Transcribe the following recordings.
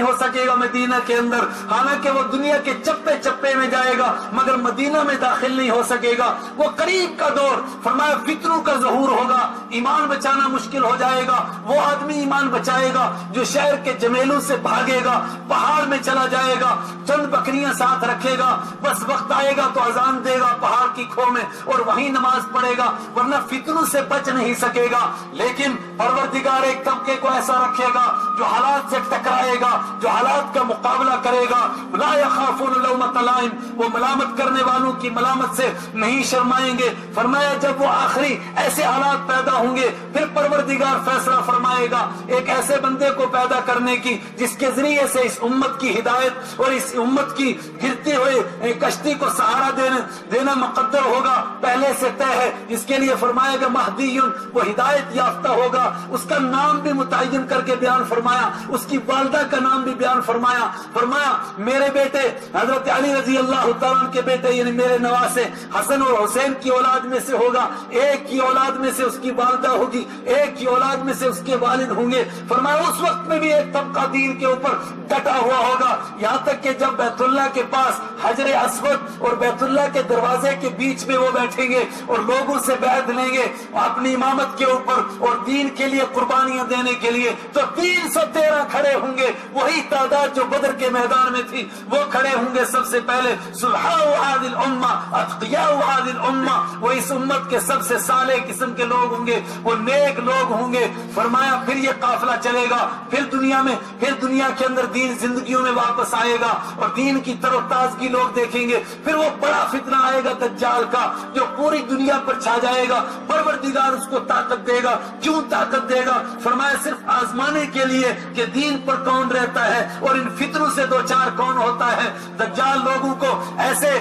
ہو سکے گا مدینہ کے اندر، حالانکہ وہ دنیا کے چپے چپے میں جائے گا مگر مدینہ میں داخل نہیں ہو سکے گا۔ وہ قریب کا دور، فرمایا فتنوں کا ظہور ہوگا، ایمان بچانا مشکل ہو جائے گا۔ وہ آدمی ایمان بچائے گا جو شہر کے جمیلوں سے بھاگے گا، پہاڑ میں چلا جائے گا، چند بکریاں ساتھ رکھے گا، بس وقت آئے گا تو اذان دے گا پہاڑ کی کھو میں اور وہیں نماز پڑھے گا، ورنہ فتنوں سے بچ نہیں سکے گا۔ لیکن پروردگار ایک طبقے کو ایسا رکھے گا جو حالات سے ٹکرائے گا، جو حالات کا مقابلہ کرے گا۔ لا یخافون لومۃ لائم، وہ ملامت کرنے والوں کی ملامت سے نہیں شرمائیں گے۔ فرمایا جب وہ آخری ایسے حالات پیدا ہوں گے پھر پروردگار فیصلہ فرمائے گا ایک ایسے بندے کو پیدا کرنے کی جس کے ذریعے سے اس امت کی ہدایت اور اس امت کی گرتی ہوئی کشتی کو سہارا دینا مقدر ہوگا، پہلے سے طے ہے۔ جس کے لیے فرمایا کہ مہدی، وہ ہدایت یافتہ ہوگا، اس کا نام بھی متعین کر کے بیان فرمایا، اس کی والدہ کا نام بھی بیان فرمایا۔ فرمایا میرے بیٹے حضرت علی رضی اللہ تعالیٰ کے بیٹے یعنی میرے نواسے حسن اور حسین کی اولاد میں سے ہوگا، ایک کی اولاد میں سے اس کی والدہ ہوگی، ایک کی اولاد میں سے اس کے والد ہوں گے۔ فرمایا اس وقت میں بھی ایک طبقہ دین کے اوپر ڈٹا ہوا ہوگا، یہاں تک کہ جب بیت اللہ کے پاس حجر اسود اور بیت اللہ کے دروازے کے بیچ میں وہ بیٹھیں گے اور لوگوں سے بیعت لیں گے اپنی امامت کے اوپر اور دین کے لیے قربانیاں دینے کے لیے، تو 313 کھڑے ہوں گے، وہی تعداد جو بدر کے میدان میں تھی، وہ کھڑے ہوں گے سب سے پہلے۔ صلحاء هذه الامه اتقیاء هذه الامه، وہ اس امت کے سب سے صالح قسم کے لوگ ہوں گے، وہ نیک لوگ ہوں گے۔ فرمایا پھر یہ قافلہ چلے گا، پھر دنیا کے اندر دین زندگیوں میں واپس آئے گا اور دین کی تر و تازگی لوگ دیکھیں گے۔ پھر وہ بڑا فتنہ آئے گا دجال کا جو پوری دنیا پر چھا جائے گا، پروردگار اس کو طاقت دے گا۔ کیوں طاقت دے گا؟ فرمایا صرف آزمانے کے لیے کہ دین پر کون رہتا ہے اور ان فتنوں سے دو چار کون ہوتا ہے۔ دجال لوگوں کو ایسے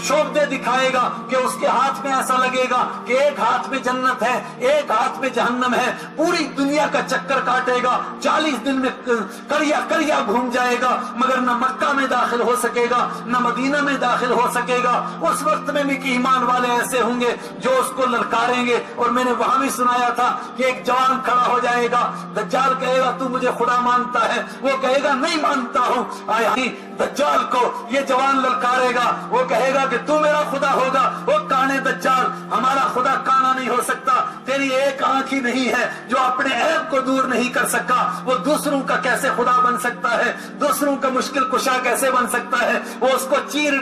شعبے دکھائے گا کہ اس کے ہاتھ میں ایسا لگے گا کہ ایک ہاتھ میں جنت ہے، ایک ہاتھ میں جہنم ہے، پوری دنیا کا چکر کاٹے گا، 40 دن میں کریا گھوم جائے گا، مگر نہ مکہ میں داخل ہو سکے گا نہ مدینہ میں داخل ہو سکے گا۔ اس وقت میں بھی کہ ایمان والے ایسے ہوں گے جو اس کو للکاریں گے۔ اور میں نے وہاں بھی سنایا تھا کہ ایک جوان کھڑا ہو جائے گا، دجال کہے گا تو مجھے خدا مانتا ہے، وہ کہے گا نہیں مانتا ہوں۔ دجال کو یہ جوان للکارے گا، وہ کہے گا کہ تو میرا خدا ہوگا۔ وہ کانے دجال، ہمارا خدا کانا نہیں ہو سکتا، تیری ایک آنکھ ہی نہیں ہے جو اپنے عیب کو دور نہیں کر سکا، وہ دوسروں کا کیسے خدا بن سکتا ہے، دوسروں کا مشکل کشا کیسے بن سکتا ہے؟ وہ اس کو چیر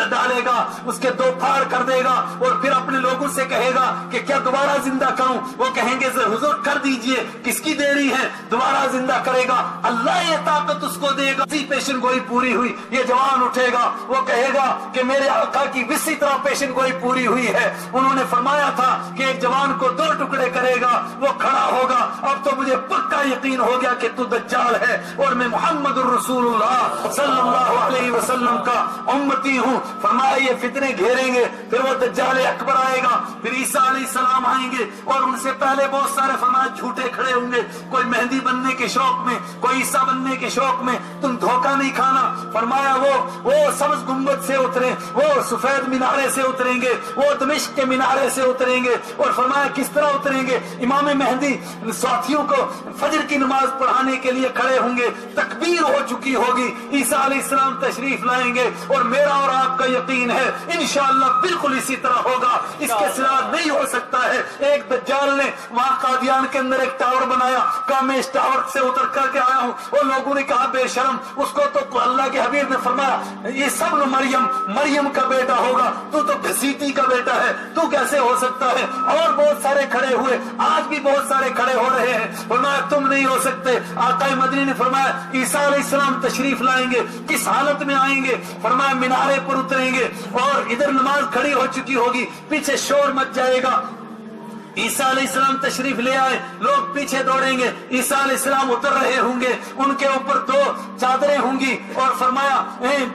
ڈالے گا، اس کے دو پھاڑ کر دے گا اور پھر اپنے لوگوں سے کہے گا کہ کیا دوبارہ زندہ کروں؟ وہ کہیں گے حضور کر دیجئے، کس کی دیری ہے؟ دوبارہ زندہ کرے گا، اللہ یہ طاقت اس کو دے گا۔ اسی پیشن گوئی پوری ہوئی، یہ جوان اٹھے گا، وہ کہے گا کہ میرے آقا کی اسی طرح پیشن گوئی پوری ہوئی ہے۔ انہوں نے فرمایا تھا کہ ایک جوان کو 2 ٹکڑے کرے گا، وہ کھڑا ہوگا، اب تو مجھے پکا یقین ہو گیا کہ تو دجال ہے اور میں محمد الرسول اللہ صلی اللہ علیہ وسلم کا امتی ہوں۔ فرمایا یہ فتنے گھیریں گے، پھر وہ دجال اکبر آئے گا، پھر عیسیٰ علیہ السلام آئیں گے اور ان سے پہلے بہت سارے فرمایا جھوٹے کھڑے ہوں گے، کوئی مہدی بننے کے شوق میں، کوئی عیسیٰ بننے کے شوق میں۔ تم دھوکہ نہیں کھانا۔ فرمایا وہ سبز گنبد سے اترے، وہ سفید مینارے سے اتریں گے، وہ دمشق کے مینارے سے اتریں گے۔ اور فرمایا کس طرح اتریں گے؟ امام مہدی ساتھیوں کو فجر کی نماز پڑھانے کے لیے کھڑے ہوں گے، تکبیر ہو چکی ہوگی، عیسیٰ علیہ السلام تشریف لائیں گے اور میرا اور آپ کا یقین ہے انشاءاللہ بالکل اسی طرح ہوگا، اس کے سوا نہیں ہو سکتا ہے۔ ایک دجال نے وہاں قادیان کے اندر ایک ٹاور بنایا، کہا میں اس ٹاور سے اتر کر کے آیا ہوں، اور لوگوں نے کہا بے شرم، اس کو تو اللہ کے حبیب نے فرمایا یہ سب مریم کا بیٹا ہوگا، تو گھسیٹی کا بیٹا ہے، تو کیسے ہو سکتا ہے؟ اور بہت سارے کھڑے ہوئے، آج بھی بہت سارے کھڑے ہو رہے ہیں۔ فرمایا تم نہیں ہو سکتے۔ آقا مدنی نے فرمایا عیسیٰ علیہ السلام تشریف لائیں گے، کس حالت میں آئیں گے؟ فرمایا مینارے پر اتریں گے اور ادھر نماز کھڑی ہو چکی ہوگی، پیچھے شور مچ جائے گا، عیسیٰ علیہ السلام تشریف لے آئے، لوگ پیچھے دوڑیں گے، عیسیٰ علیہ السلام اتر رہے ہوں گے، ان کے اوپر 2 چادریں ہوں گی، اور فرمایا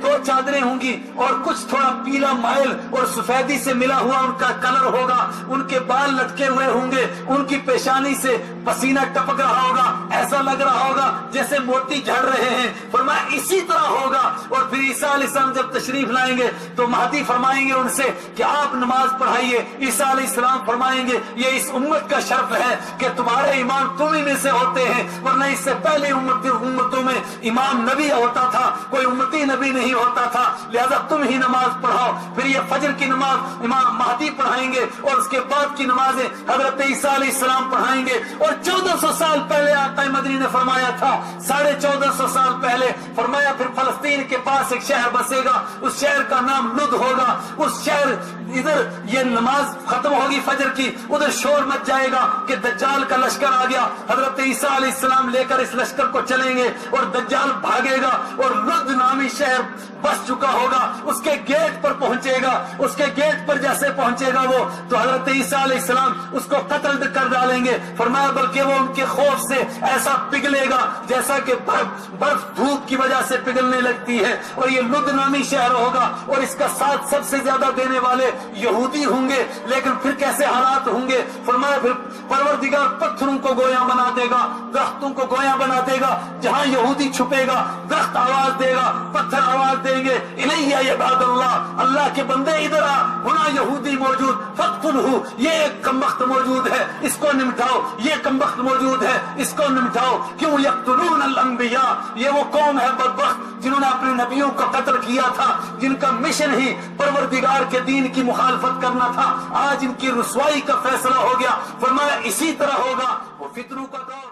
2 چادریں ہوں گی اور کچھ تھوڑا پیلا مائل اور سفیدی سے ملا ہوا ان کا کلر ہوگا، ان کے بال لٹکے ہوئے ہوں گے، ان کی پیشانی سے پسینہ ٹپک رہا ہوگا، ایسا لگ رہا ہوگا جیسے موتی جھڑ رہے ہیں۔ فرمایا اسی طرح ہوگا۔ اور پھر عیسیٰ علیہ السلام جب تشریف لائیں گے تو مہدی فرمائیں گے ان سے کہ آپ نماز پڑھائیے۔ عیسیٰ علیہ السلام فرمائیں گے یہ یہ اس امت کا شرف ہے کہ تمہارے امام تم ہی میں سے ہوتے ہیں، ورنہ اس سے پہلے امتوں میں امام نبی ہوتا تھا، کوئی امتی نبی نہیں ہوتا تھا، لہذا تم ہی نماز پڑھاؤ۔ پھر یہ فجر کی نماز امام مہدی پڑھائیں گے اور اس کے بعد کی نمازیں حضرت عیسیٰ علیہ السلام پڑھائیں گے۔ اور 1400 سال پہلے آقا مدنی نے فرمایا تھا، 1450 سال پہلے فرمایا، پھر فلسطین کے پاس ایک شہر بسے گا، اس شہر کا نام لد ہوگا۔ اس شہر ادھر یہ نماز ختم ہوگی فجر کی، ادھر شور مچ جائے گا کہ دجال کا لشکر آ گیا، حضرت عیسیٰ علیہ السلام لے کر اس لشکر کو چلیں گے اور دجال بھاگے گا اور لد نامی شہر بس چکا ہوگا، اس کے گیٹ پر پہنچے گا۔ اس کے گیٹ پر جیسے پہنچے گا وہ تو حضرت عیسیٰ علیہ السلام اس کو قتل کر ڈالیں گے۔ فرمایا بلکہ وہ ان کے خوف سے ایسا پگھلے گا جیسا کہ برف دھوپ کی وجہ سے پگھلنے لگتی ہے، اور یہ لد نامی شہر ہوگا اور اس کا ساتھ سب سے زیادہ دینے والے یہودی ہوں گے۔ لیکن پھر کیسے حالات ہوں گے؟ فرمایا پھر پروردگار پتھروں کو گویا بنا دے گا، درختوں کو گویا بنا دے گا، جہاں یہودی چھپے گا درخت آواز دے گا، پتھر آواز دیں گے، الیہ عباد اللہ، اللہ کے بندے ادھر آ، ہونا یہودی موجود، فقتلہ، یہ ایک کمبخت موجود ہے اس کو نمٹاؤ، یہ کمبخت موجود ہے اس کو نمٹاؤ۔ کیوں یقتلون الانبیاء، یہ وہ قوم ہے بدبخت جنہوں نے اپنے نبیوں کو قتل کیا تھا، جن کا مشن ہی پروردگار کے دین کی مخالفت کرنا تھا، آج ان کی رسوائی کا فیصلہ ہو گیا۔ فرمایا اسی طرح ہوگا وہ فتنوں کا دور۔